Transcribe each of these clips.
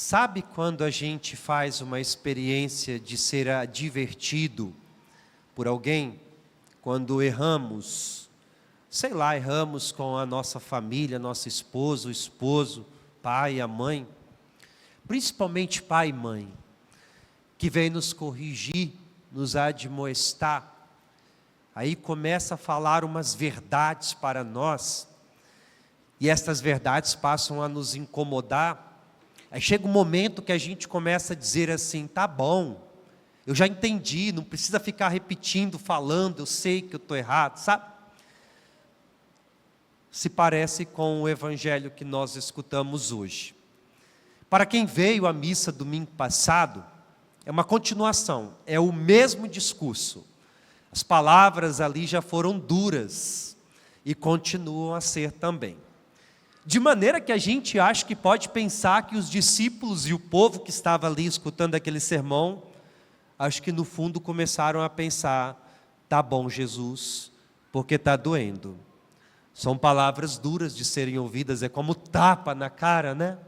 Sabe quando a gente faz uma experiência de ser advertido por alguém? Quando erramos, sei lá, erramos com a nossa família, nosso esposo, o esposo, pai, a mãe, principalmente pai e mãe, que vem nos corrigir, nos admoestar, aí começa a falar umas verdades para nós, e estas verdades passam a nos incomodar. Aí chega um momento que a gente começa a dizer assim, tá bom, eu já entendi, não precisa ficar repetindo, falando, eu sei que eu estou errado, sabe? Se parece com o evangelho que nós escutamos hoje. Para quem veio à missa domingo passado, é uma continuação, é o mesmo discurso. As palavras ali já foram duras e continuam a ser também. De maneira que a gente acha que pode pensar que os discípulos e o povo que estava ali escutando aquele sermão, acho que no fundo começaram a pensar, tá bom Jesus, porque está doendo. São palavras duras de serem ouvidas, é como tapa na cara, né?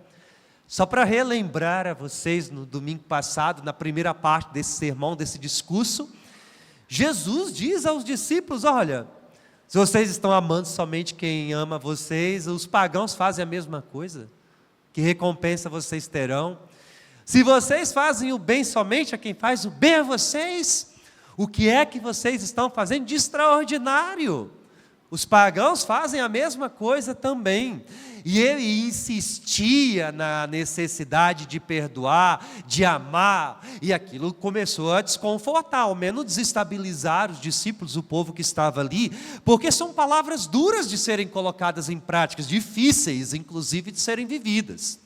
Só para relembrar a vocês, no domingo passado, na primeira parte desse sermão, desse discurso, Jesus diz aos discípulos, olha, se vocês estão amando somente quem ama vocês, os pagãos fazem a mesma coisa. Que recompensa vocês terão? Se vocês fazem o bem somente a quem faz o bem a vocês, o que é que vocês estão fazendo de extraordinário? Os pagãos fazem a mesma coisa também. E ele insistia na necessidade de perdoar, de amar, e aquilo começou a desconfortar, ao menos desestabilizar os discípulos, o povo que estava ali, porque são palavras duras de serem colocadas em práticas, difíceis, inclusive, de serem vividas.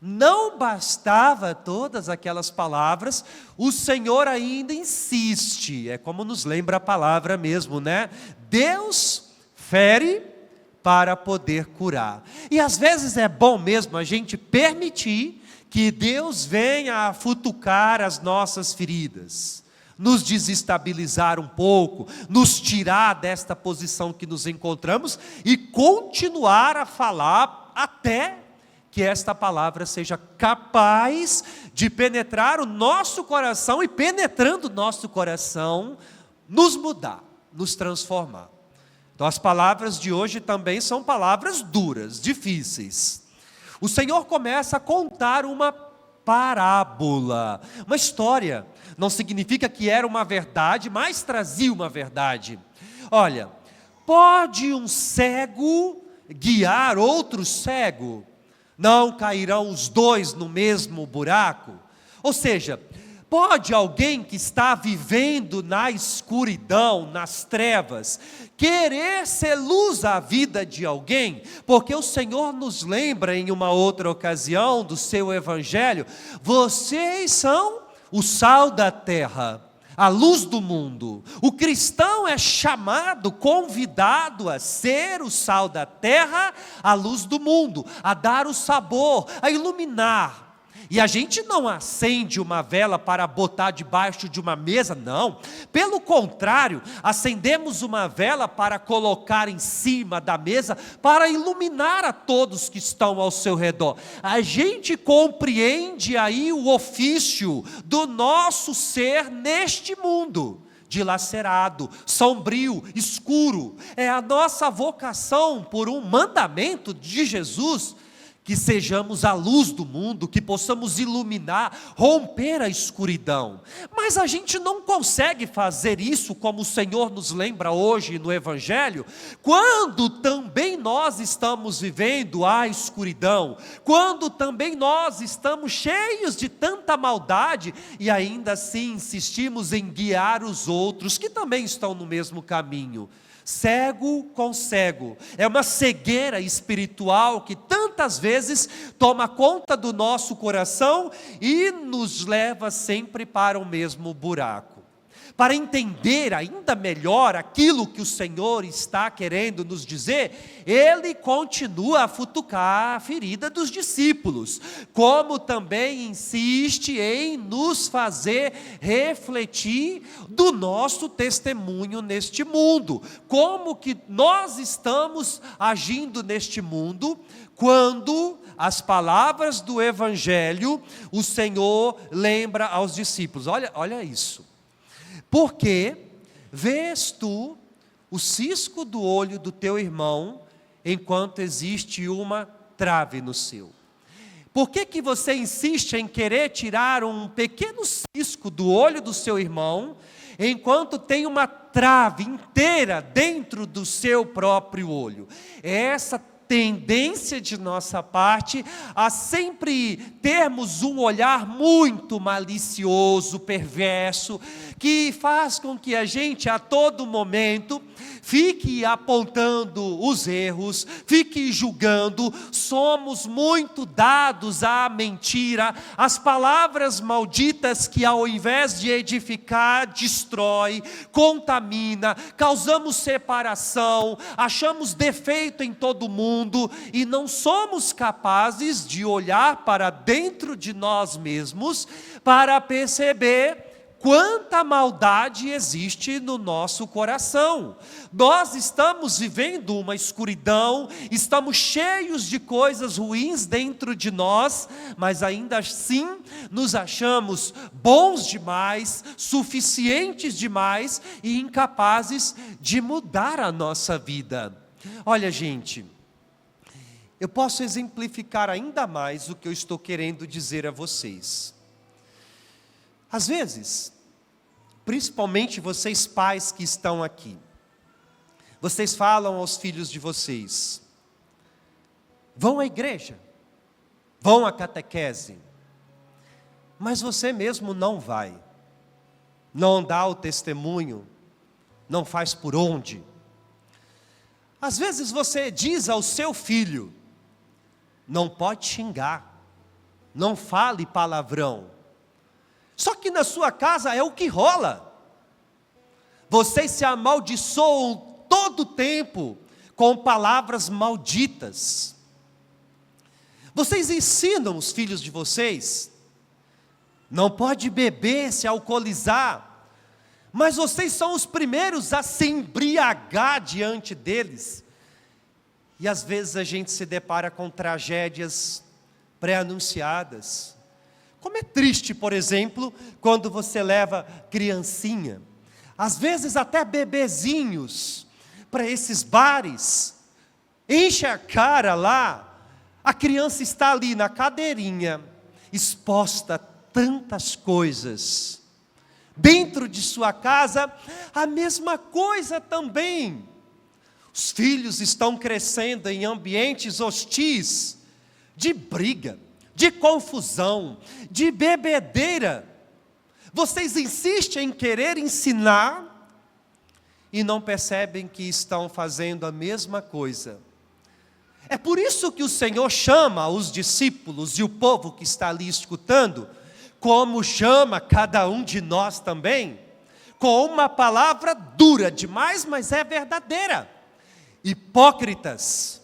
Não bastava todas aquelas palavras, o Senhor ainda insiste, é como nos lembra a palavra mesmo, né? Deus fere para poder curar. E às vezes é bom mesmo a gente permitir que Deus venha a futucar as nossas feridas, nos desestabilizar um pouco, nos tirar desta posição que nos encontramos e continuar a falar até que esta palavra seja capaz de penetrar o nosso coração e, penetrando o nosso coração, nos mudar, nos transformar. Então as palavras de hoje também são palavras duras, difíceis. O Senhor começa a contar uma parábola, uma história. Não significa que era uma verdade, mas trazia uma verdade. Olha, pode um cego guiar outro cego? Não cairão os dois no mesmo buraco? Ou seja, pode alguém que está vivendo na escuridão, nas trevas, querer ser luz à vida de alguém? Porque o Senhor nos lembra em uma outra ocasião do seu evangelho, vocês são o sal da terra, a luz do mundo. O cristão é chamado, convidado a ser o sal da terra, a luz do mundo, a dar o sabor, a iluminar. E a gente não acende uma vela para botar debaixo de uma mesa, não. Pelo contrário, acendemos uma vela para colocar em cima da mesa, para iluminar a todos que estão ao seu redor. A gente compreende aí o ofício do nosso ser neste mundo, dilacerado, sombrio, escuro. É a nossa vocação por um mandamento de Jesus, que sejamos a luz do mundo, que possamos iluminar, romper a escuridão. Mas a gente não consegue fazer isso como o Senhor nos lembra hoje no Evangelho, quando também nós estamos vivendo a escuridão, quando também nós estamos cheios de tanta maldade, e ainda assim insistimos em guiar os outros, que também estão no mesmo caminho. Cego com cego, é uma cegueira espiritual que tantas vezes toma conta do nosso coração e nos leva sempre para o mesmo buraco. para entender ainda melhor aquilo que o Senhor está querendo nos dizer, ele continua a futucar a ferida dos discípulos, como também insiste em nos fazer refletir do nosso testemunho neste mundo, como que nós estamos agindo neste mundo, quando as palavras do Evangelho, o Senhor lembra aos discípulos, olha isso. Porque vês tu o cisco do olho do teu irmão, enquanto existe uma trave no seu? Por que você insiste em querer tirar um pequeno cisco do olho do seu irmão, enquanto tem uma trave inteira dentro do seu próprio olho? Essa tendência de nossa parte a sempre termos um olhar muito malicioso, perverso, que faz com que a gente a todo momento fique apontando os erros, fique julgando. Somos muito dados à mentira, às palavras malditas que, ao invés de edificar, destrói, contamina, causamos separação, achamos defeito em todo mundo e não somos capazes de olhar para dentro de nós mesmos para perceber quanta maldade existe no nosso coração. Nós estamos vivendo uma escuridão, estamos cheios de coisas ruins dentro de nós, mas ainda assim nos achamos bons demais, suficientes demais e incapazes de mudar a nossa vida. Olha, gente, eu posso exemplificar ainda mais o que eu estou querendo dizer a vocês. Às vezes, principalmente vocês pais que estão aqui, vocês falam aos filhos de vocês: vão à igreja, vão à catequese, mas você mesmo não vai, não dá o testemunho, não faz por onde. Às vezes você diz ao seu filho: não pode xingar, não fale palavrão. Só que na sua casa é o que rola. Vocês se amaldiçoam todo o tempo com palavras malditas. Vocês ensinam os filhos de vocês: não pode beber, se alcoolizar. Mas vocês são os primeiros a se embriagar diante deles. E às vezes a gente se depara com tragédias pré-anunciadas. Como é triste, por exemplo, quando você leva criancinha, às vezes até bebezinhos, para esses bares, enche a cara lá, a criança está ali na cadeirinha, exposta a tantas coisas. Dentro de sua casa, a mesma coisa também. Os filhos estão crescendo em ambientes hostis, de briga, de confusão, de bebedeira. Vocês insistem em querer ensinar e não percebem que estão fazendo a mesma coisa. É por isso que o Senhor chama os discípulos e o povo que está ali escutando, como chama cada um de nós também, com uma palavra dura demais, mas é verdadeira: hipócritas.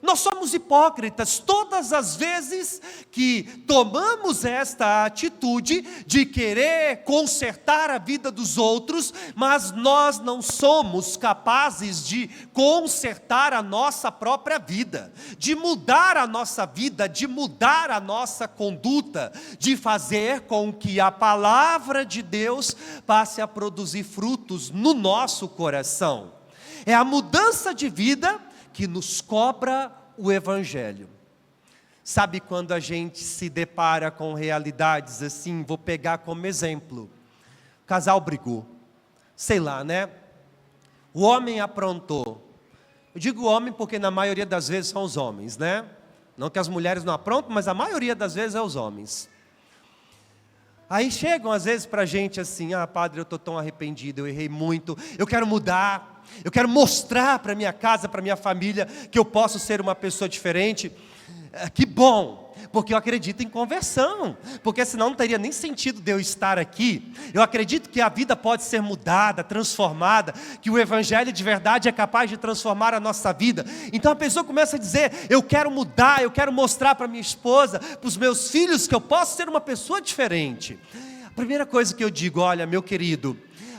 Nós somos hipócritas todas as vezes que tomamos esta atitude de querer consertar a vida dos outros, mas nós não somos capazes de consertar a nossa própria vida, de mudar a nossa vida, de mudar a nossa conduta, de fazer com que a palavra de Deus passe a produzir frutos no nosso coração. É a mudança de vida que nos cobra o Evangelho. Sabe quando a gente se depara com realidades assim, vou pegar como exemplo, o casal brigou, sei lá, né? O homem aprontou. Eu digo homem porque na maioria das vezes são os homens, né? Não que as mulheres não aprontam, mas a maioria das vezes é os homens. Aí chegam às vezes para a gente assim: padre, eu estou tão arrependido, eu errei muito, eu quero mudar, eu quero mostrar para minha casa, para minha família, que eu posso ser uma pessoa diferente. Que bom, porque eu acredito em conversão, porque senão não teria nem sentido de eu estar aqui. Eu acredito que a vida pode ser mudada, transformada, que o Evangelho de verdade é capaz de transformar a nossa vida. Então a pessoa começa a dizer: eu quero mudar, eu quero mostrar para minha esposa, para os meus filhos, que eu posso ser uma pessoa diferente. A primeira coisa que eu digo: olha, meu querido,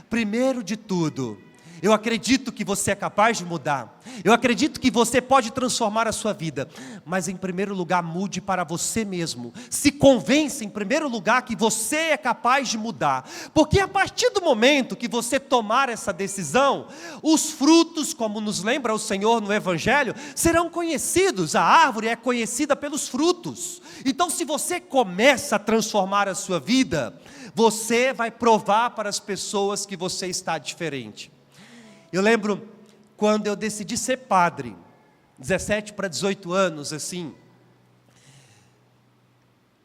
primeiro de tudo, eu acredito que você é capaz de mudar. Eu acredito que você pode transformar a sua vida. Mas em primeiro lugar, mude para você mesmo. Se convença em primeiro lugar que você é capaz de mudar. Porque a partir do momento que você tomar essa decisão, os frutos, como nos lembra o Senhor no Evangelho, serão conhecidos. A árvore é conhecida pelos frutos. Então, se você começa a transformar a sua vida, você vai provar para as pessoas que você está diferente. Eu lembro quando eu decidi ser padre, 17 para 18 anos, assim,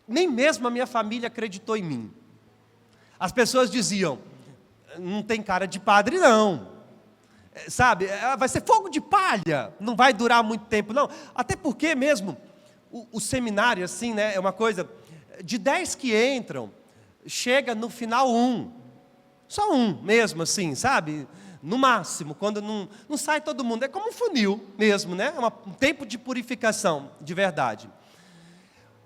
nem mesmo a minha família acreditou em mim. As pessoas diziam: não tem cara de padre não, sabe, vai ser fogo de palha, não vai durar muito tempo não. Até porque mesmo, o seminário assim, né, é uma coisa, de 10 que entram, chega no final só um mesmo assim, sabe? No máximo, quando não sai todo mundo, é como um funil mesmo, né? É um tempo de purificação, de verdade.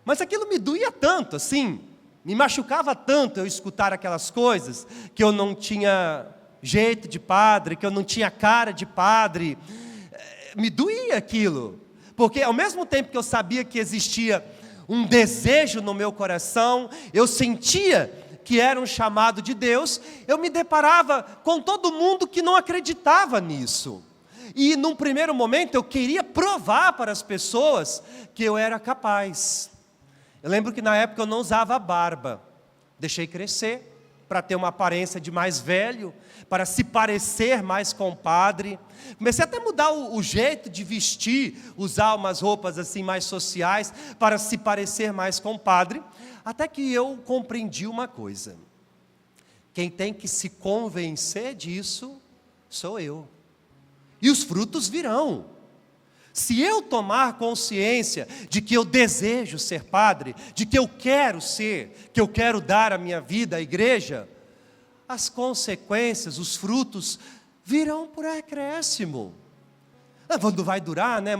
Mas aquilo me doía tanto, assim, me machucava tanto eu escutar aquelas coisas, que eu não tinha jeito de padre, que eu não tinha cara de padre, me doía aquilo, porque ao mesmo tempo que eu sabia que existia um desejo no meu coração, eu sentia que era um chamado de Deus, eu me deparava com todo mundo que não acreditava nisso. E num primeiro momento eu queria provar para as pessoas que eu era capaz. Eu lembro que na época eu não usava barba, deixei crescer para ter uma aparência de mais velho, para se parecer mais com o padre. Comecei até a mudar o jeito de vestir, usar umas roupas assim mais sociais, para se parecer mais com o padre. Até que eu compreendi uma coisa: quem tem que se convencer disso sou eu. E os frutos virão. Se eu tomar consciência de que eu desejo ser padre, de que eu quero ser, que eu quero dar a minha vida à igreja, as consequências, os frutos virão por acréscimo. Quando vai durar, né?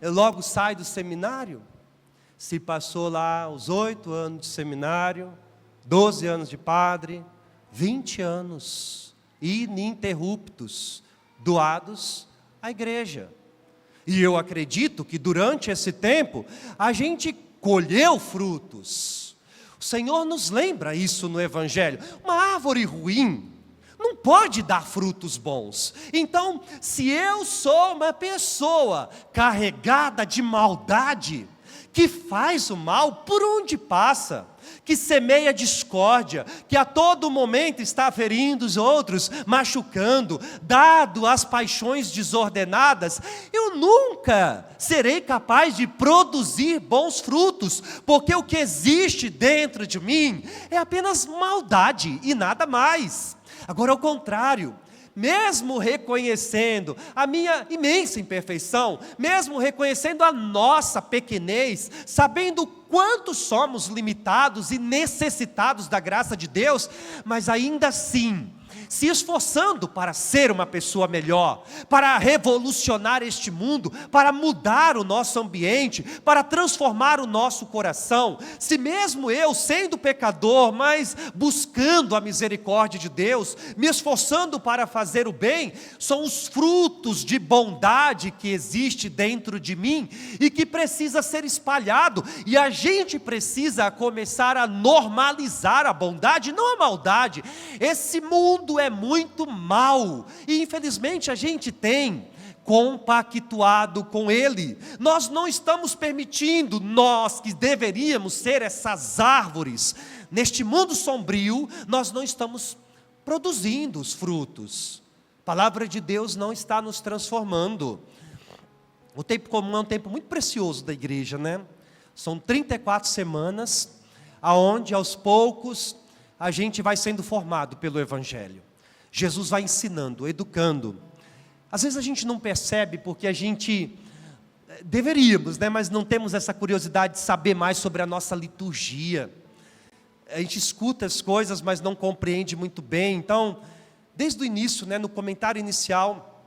Logo sai do seminário. Se passou lá os 8 anos de seminário, 12 anos de padre, 20 anos ininterruptos doados à igreja. E eu acredito que durante esse tempo a gente colheu frutos. O Senhor nos lembra isso no Evangelho. Uma árvore ruim não pode dar frutos bons. Então, se eu sou uma pessoa carregada de maldade, que faz o mal por onde passa, que semeia discórdia, que a todo momento está ferindo os outros, machucando, dado às paixões desordenadas, eu nunca serei capaz de produzir bons frutos, porque o que existe dentro de mim é apenas maldade e nada mais. Agora, ao contrário, mesmo reconhecendo a minha imensa imperfeição, mesmo reconhecendo a nossa pequenez, sabendo o quanto somos limitados e necessitados da graça de Deus, mas ainda assim, se esforçando para ser uma pessoa melhor, para revolucionar este mundo, para mudar o nosso ambiente, para transformar o nosso coração. Se mesmo eu, sendo pecador, mas buscando a misericórdia de Deus, me esforçando para fazer o bem, são os frutos de bondade que existe dentro de mim e que precisa ser espalhado, e a gente precisa começar a normalizar a bondade, não a maldade. Esse mundo é muito mau, e infelizmente a gente tem compactuado com ele. Nós não estamos permitindo, nós que deveríamos ser essas árvores, neste mundo sombrio, nós não estamos produzindo os frutos. A palavra de Deus não está nos transformando. O tempo comum é um tempo muito precioso da igreja, né? São 34 semanas, aonde aos poucos a gente vai sendo formado pelo Evangelho. Jesus vai ensinando, educando. Às vezes a gente não percebe porque a gente Deveríamos, né? Mas não temos essa curiosidade de saber mais sobre a nossa liturgia. A gente escuta as coisas, mas não compreende muito bem. Então, desde o início, né, no comentário inicial,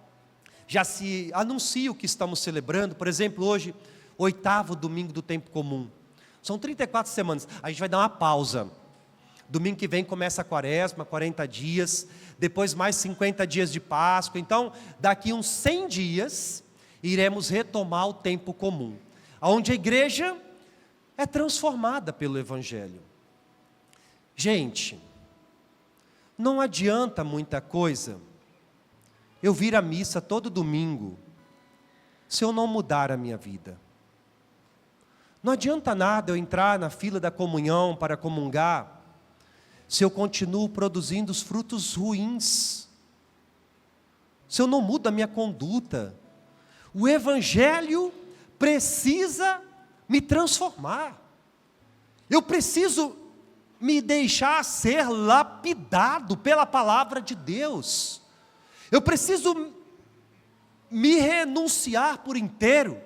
já se anuncia o que estamos celebrando. Por exemplo, hoje, 8º domingo do tempo comum. São 34 semanas. A gente vai dar uma pausa. Domingo que vem começa a quaresma, 40 dias. Depois mais 50 dias de Páscoa. Então, daqui uns 100 dias, iremos retomar o tempo comum, onde a igreja é transformada pelo Evangelho. Gente, não adianta muita coisa eu vir à missa todo domingo, se eu não mudar a minha vida. Não adianta nada eu entrar na fila da comunhão para comungar, se eu continuo produzindo os frutos ruins, se eu não mudo a minha conduta. O Evangelho precisa me transformar. Eu preciso me deixar ser lapidado pela palavra de Deus. Eu preciso me renunciar por inteiro,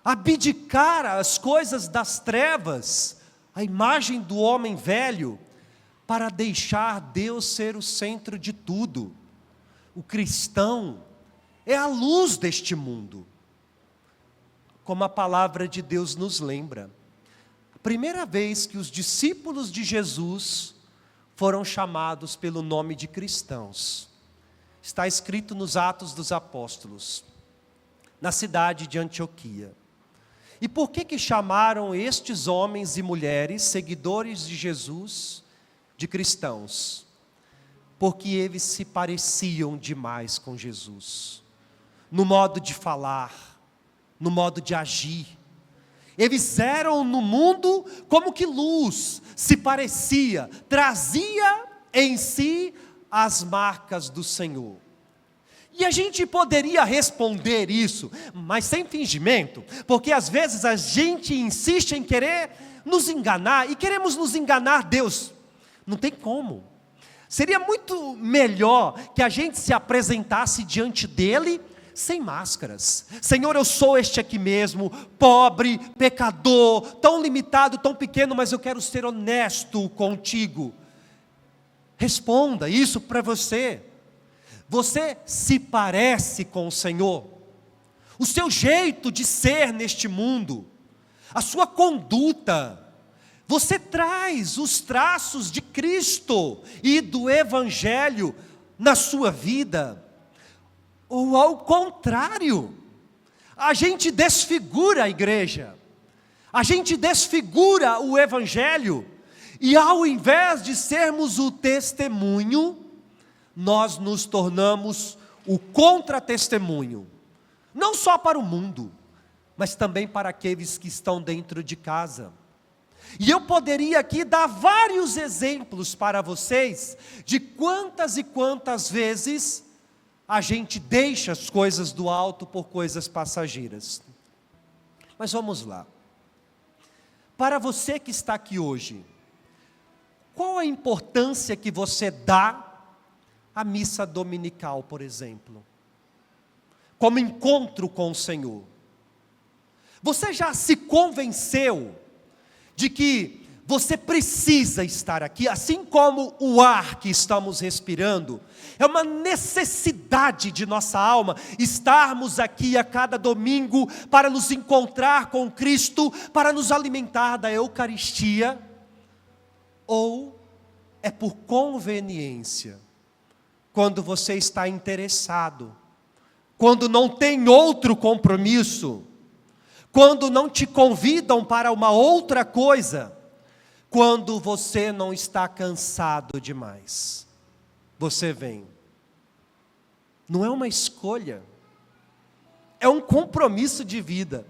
abdicar as coisas das trevas, a imagem do homem velho, para deixar Deus ser o centro de tudo. O cristão é a luz deste mundo, como a palavra de Deus nos lembra. A primeira vez que os discípulos de Jesus foram chamados pelo nome de cristãos, está escrito nos Atos dos Apóstolos, na cidade de Antioquia. E por que chamaram estes homens e mulheres, seguidores de Jesus, de cristãos? Porque eles se pareciam demais com Jesus, no modo de falar, no modo de agir. Eles eram no mundo como que luz, se parecia, trazia em si as marcas do Senhor. E a gente poderia responder isso, mas sem fingimento, porque às vezes a gente insiste em querer nos enganar, e queremos nos enganar Deus. Não tem como. Seria muito melhor que a gente se apresentasse diante dele sem máscaras. Senhor, eu sou este aqui mesmo, pobre, pecador, tão limitado, tão pequeno, mas eu quero ser honesto contigo. Responda isso para você. Você se parece com o Senhor? O seu jeito de ser neste mundo, a sua conduta, você traz os traços de Cristo e do Evangelho na sua vida? Ou ao contrário, a gente desfigura a igreja, a gente desfigura o Evangelho, e ao invés de sermos o testemunho, nós nos tornamos o contra-testemunho, não só para o mundo, mas também para aqueles que estão dentro de casa. E eu poderia aqui dar vários exemplos para vocês, de quantas e quantas vezes a gente deixa as coisas do alto por coisas passageiras. Mas vamos lá. Para você que está aqui hoje, qual a importância que você dá à missa dominical, por exemplo? Como encontro com o Senhor. Você já se convenceu de que você precisa estar aqui, assim como o ar que estamos respirando? É uma necessidade de nossa alma estarmos aqui a cada domingo para nos encontrar com Cristo, para nos alimentar da Eucaristia? Ou é por conveniência, quando você está interessado, quando não tem outro compromisso, quando não te convidam para uma outra coisa, quando você não está cansado demais, você vem? Não é uma escolha, é um compromisso de vida.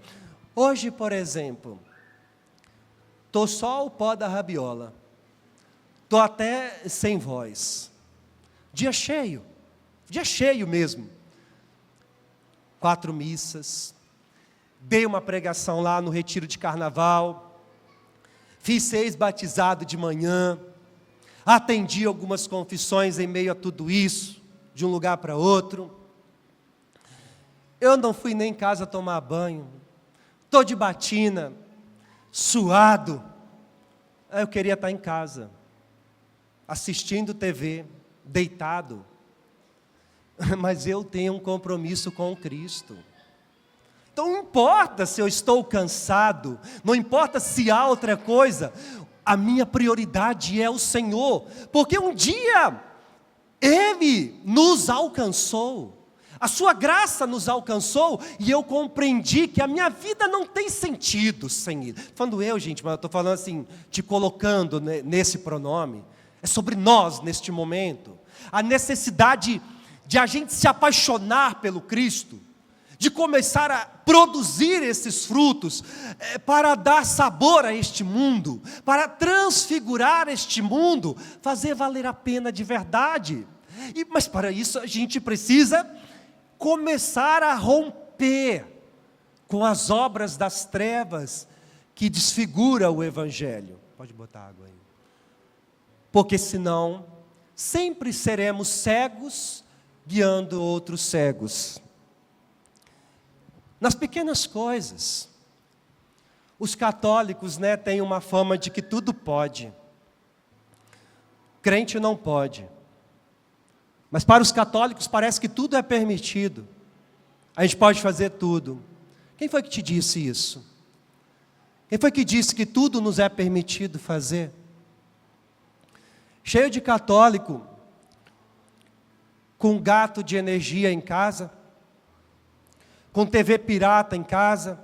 Hoje, por exemplo, estou só o pó da rabiola, estou até sem voz, dia cheio mesmo, 4 missas, dei uma pregação lá no retiro de carnaval, fiz 6 batizados de manhã, atendi algumas confissões em meio a tudo isso, de um lugar para outro. Eu não fui nem em casa tomar banho, estou de batina, suado. Eu queria estar em casa, assistindo TV, deitado. Mas eu tenho um compromisso com Cristo. Então não importa se eu estou cansado, não importa se há outra coisa, a minha prioridade é o Senhor, porque um dia Ele nos alcançou, a sua graça nos alcançou, e eu compreendi que a minha vida não tem sentido sem Ele. Falando eu, gente, mas eu estou falando assim, te colocando nesse pronome, é sobre nós neste momento, a necessidade de a gente se apaixonar pelo Cristo, de começar a produzir esses frutos, para dar sabor a este mundo, para transfigurar este mundo, fazer valer a pena de verdade. Mas para isso a gente precisa começar a romper com as obras das trevas que desfigura o Evangelho. Pode botar água aí. Porque senão, sempre seremos cegos, guiando outros cegos. Nas pequenas coisas, os católicos, têm uma fama de que tudo pode. Crente não pode. Mas para os católicos parece que tudo é permitido. A gente pode fazer tudo. Quem foi que te disse isso? Quem foi que disse que tudo nos é permitido fazer? Cheio de católico, com gato de energia em casa, com TV pirata em casa,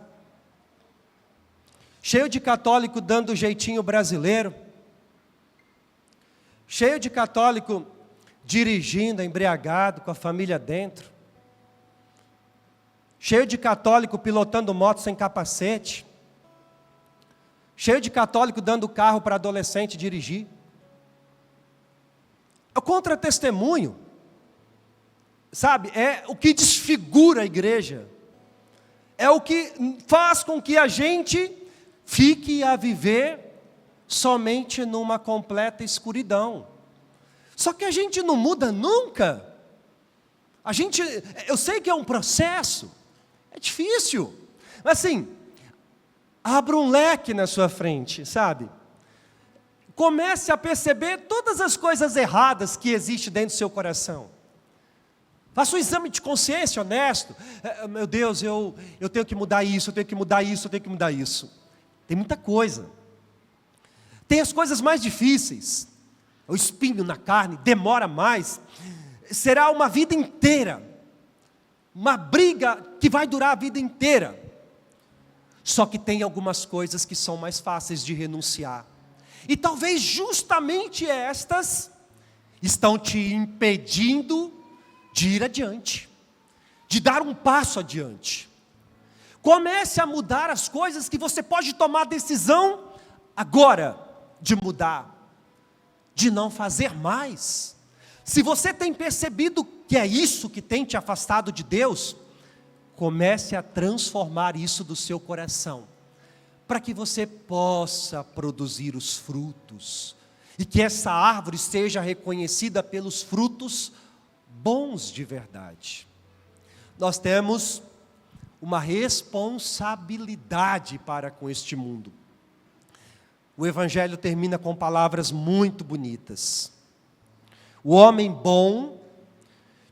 cheio de católico dando jeitinho brasileiro, cheio de católico dirigindo embriagado com a família dentro, cheio de católico pilotando moto sem capacete, cheio de católico dando carro para adolescente dirigir. É o contra-testemunho, sabe? É o que desfigura a igreja, é o que faz com que a gente fique a viver somente numa completa escuridão. Só que a gente não muda nunca. Eu sei que é um processo, é difícil, mas assim, abra um leque na sua frente, sabe? Comece a perceber todas as coisas erradas que existem dentro do seu coração. Faça um exame de consciência honesto. Meu Deus, eu tenho que mudar isso, eu tenho que mudar isso, eu tenho que mudar isso. Tem muita coisa. Tem as coisas mais difíceis. O espinho na carne demora mais. Será uma vida inteira. Uma briga que vai durar a vida inteira. Só que tem algumas coisas que são mais fáceis de renunciar. E talvez justamente estas estão te impedindo de ir adiante, de dar um passo adiante. Comece a mudar as coisas que você pode tomar decisão agora de mudar, de não fazer mais. Se você tem percebido que é isso que tem te afastado de Deus, comece a transformar isso do seu coração, para que você possa produzir os frutos, e que essa árvore seja reconhecida pelos frutos bons de verdade. Nós temos uma responsabilidade para com este mundo. O Evangelho termina com palavras muito bonitas. O homem bom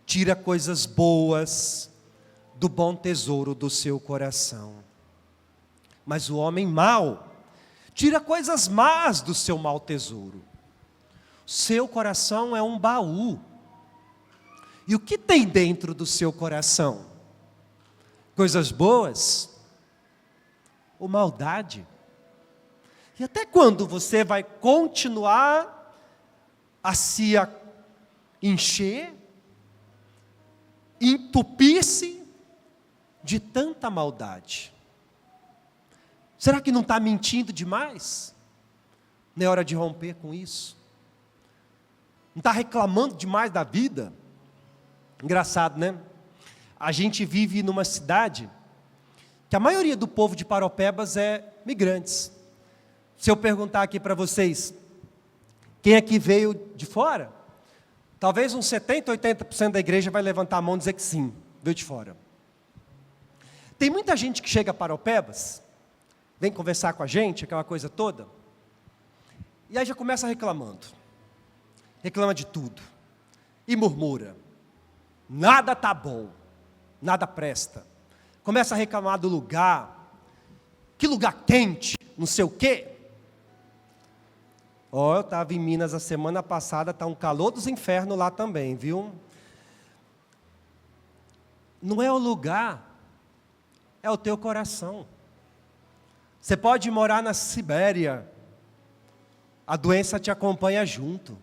tira coisas boas do bom tesouro do seu coração. Mas o homem mau tira coisas más do seu mau tesouro. Seu coração é um baú. E o que tem dentro do seu coração? Coisas boas ou maldade? E até quando você vai continuar a se encher, entupir-se de tanta maldade? Será que não está mentindo demais? Não é hora de romper com isso? Não está reclamando demais da vida? Engraçado, né? A gente vive numa cidade que a maioria do povo de Paropebas é migrantes. Se eu perguntar aqui para vocês, quem aqui veio de fora? Talvez uns 70%, 80% da igreja vai levantar a mão e dizer que sim, veio de fora. Tem muita gente que chega para Paraupebas, vem conversar com a gente, aquela coisa toda, e aí já começa reclamando. Reclama de tudo. E murmura. Nada está bom. Nada presta. Começa a reclamar do lugar. Que lugar quente, não sei o quê. Eu estava em Minas a semana passada, está um calor dos infernos lá também, viu? Não é o lugar, é o teu coração. Você pode morar na Sibéria, a doença te acompanha junto.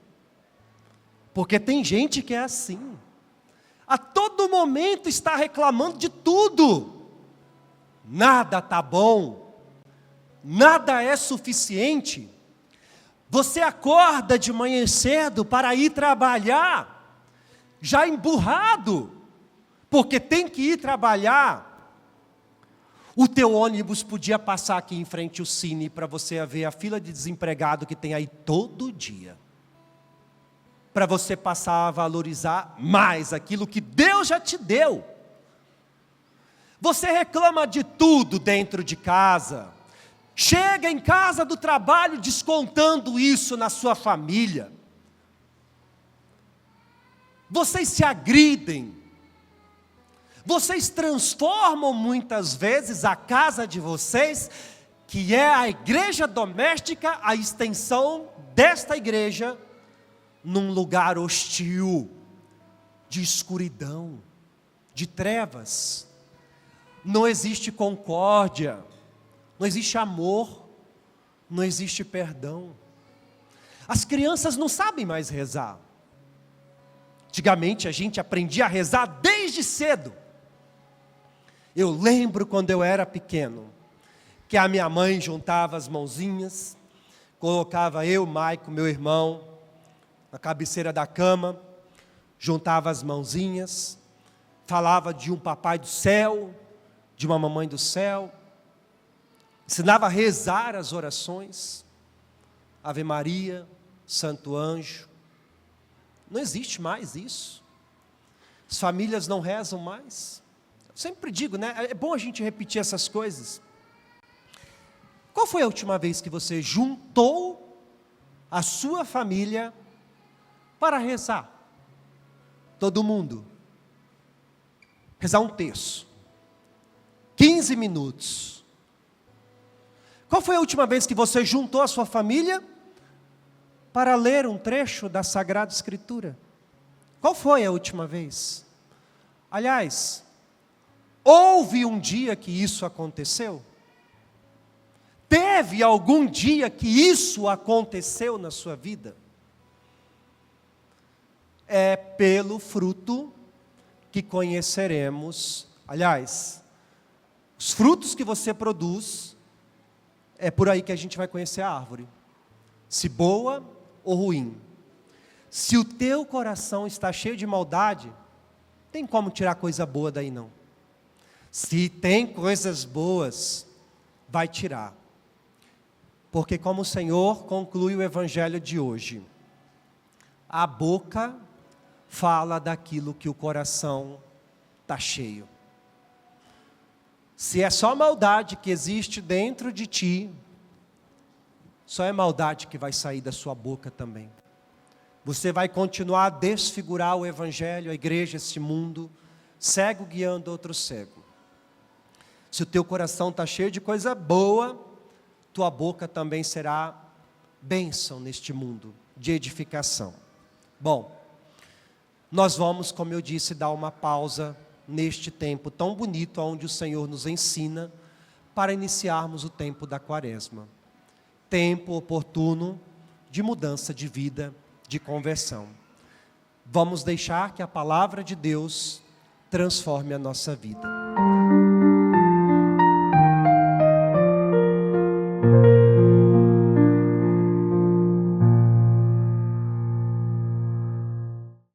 Porque tem gente que é assim. A todo momento está reclamando de tudo. Nada está bom. Nada é suficiente. Você acorda de manhã cedo para ir trabalhar, já emburrado, porque tem que ir trabalhar. O teu ônibus podia passar aqui em frente ao Cine para você ver a fila de desempregado que tem aí todo dia. Para você passar a valorizar mais aquilo que Deus já te deu. Você reclama de tudo dentro de casa. Chega em casa do trabalho descontando isso na sua família. Vocês se agridem. Vocês transformam muitas vezes a casa de vocês, que é a igreja doméstica, a extensão desta igreja, num lugar hostil, de escuridão, de trevas. Não existe concórdia, não existe amor, não existe perdão. As crianças não sabem mais rezar. Antigamente a gente aprendia a rezar desde cedo. Eu lembro quando eu era pequeno, que a minha mãe juntava as mãozinhas, colocava eu, Maico, meu irmão, na cabeceira da cama, juntava as mãozinhas, falava de um papai do céu, de uma mamãe do céu, ensinava a rezar as orações, Ave Maria, Santo Anjo. Não existe mais isso. As famílias não rezam mais. Eu sempre digo, né? É bom a gente repetir essas coisas. Qual foi a última vez que você juntou a sua família para rezar? Todo mundo. Rezar um terço. 15 minutos. Qual foi a última vez que você juntou a sua família para ler um trecho da Sagrada Escritura? Qual foi a última vez? Aliás, houve um dia que isso aconteceu? Teve algum dia que isso aconteceu na sua vida? É pelo fruto que conheceremos. Aliás, os frutos que você produz, é por aí que a gente vai conhecer a árvore. Se boa ou ruim. Se o teu coração está cheio de maldade, tem como tirar coisa boa daí não. Se tem coisas boas, vai tirar. Porque como o Senhor conclui o evangelho de hoje, a boca fala daquilo que o coração está cheio. Se é só maldade que existe dentro de ti, só é maldade que vai sair da sua boca também. Você vai continuar a desfigurar o evangelho, a igreja, esse mundo, cego guiando outro cego. Se o teu coração está cheio de coisa boa, tua boca também será bênção neste mundo, de edificação. Bom, nós vamos, como eu disse, dar uma pausa neste tempo tão bonito, onde o Senhor nos ensina, para iniciarmos o tempo da Quaresma. Tempo oportuno de mudança de vida, de conversão. Vamos deixar que a palavra de Deus transforme a nossa vida.